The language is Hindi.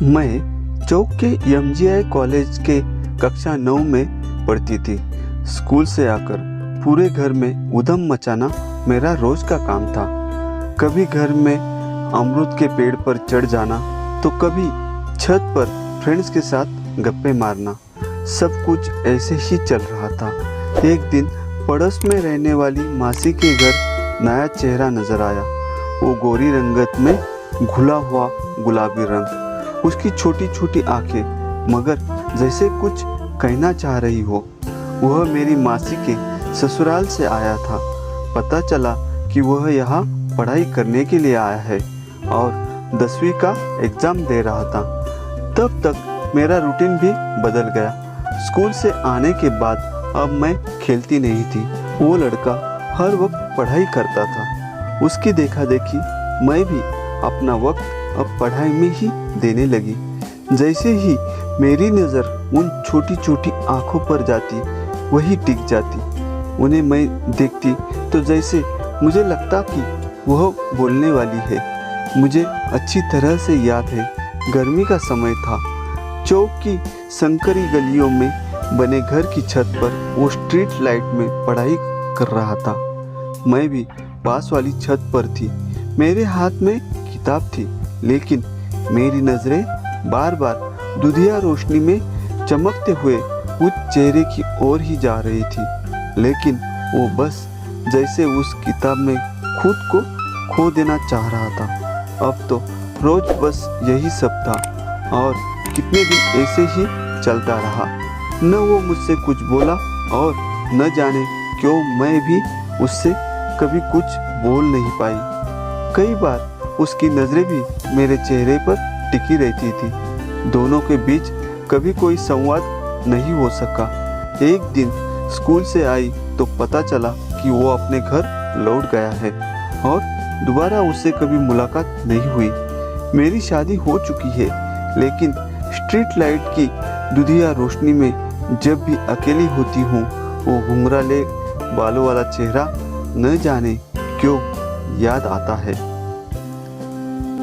मैं चौक के एमजीआई कॉलेज के कक्षा 9 में पढ़ती थी। स्कूल से आकर पूरे घर में उधम मचाना मेरा रोज का काम था। कभी घर में अमरूद के पेड़ पर चढ़ जाना तो कभी छत पर फ्रेंड्स के साथ गप्पे मारना। सब कुछ ऐसे ही चल रहा था। एक दिन पड़ोस में रहने वाली मासी के घर नया चेहरा नजर आया। वो गोरी रंगत में घुला हुआ गुलाबी रंग, उसकी छोटी छोटी आंखें मगर जैसे कुछ कहना चाह रही हो। वह मेरी मासी के ससुराल से आया था। पता चला कि वह यहाँ पढ़ाई करने के लिए आया है और 10वीं का एग्ज़ाम दे रहा था। तब तक मेरा रूटीन भी बदल गया। स्कूल से आने के बाद अब मैं खेलती नहीं थी। वो लड़का हर वक्त पढ़ाई करता था। उसकी देखा देखी मैं भी अपना वक्त अब पढ़ाई में ही देने लगी। जैसे ही मेरी नज़र उन छोटी छोटी आँखों पर जाती, वही टिक जाती। उन्हें मैं देखती तो जैसे मुझे लगता कि वह बोलने वाली है। मुझे अच्छी तरह से याद है, गर्मी का समय था। चौक की संकरी गलियों में बने घर की छत पर वो स्ट्रीट लाइट में पढ़ाई कर रहा था। मैं भी पास वाली छत पर थी। मेरे हाथ में किताब थी, लेकिन मेरी नज़रें बार बार दुधिया रोशनी में चमकते हुए उस चेहरे की ओर ही जा रही थी। लेकिन वो बस जैसे उस किताब में खुद को खो देना चाह रहा था। अब तो रोज बस यही सब था और कितने दिन ऐसे ही चलता रहा। न वो मुझसे कुछ बोला और न जाने क्यों मैं भी उससे कभी कुछ बोल नहीं पाई। कई बार उसकी नज़रें भी मेरे चेहरे पर टिकी रहती थी। दोनों के बीच कभी कोई संवाद नहीं हो सका। एक दिन स्कूल से आई तो पता चला कि वो अपने घर लौट गया है और दोबारा उससे कभी मुलाकात नहीं हुई। मेरी शादी हो चुकी है, लेकिन स्ट्रीट लाइट की दुधिया रोशनी में जब भी अकेली होती हूँ, वो घुंघराले बालों वाला चेहरा न जाने क्यों याद आता है।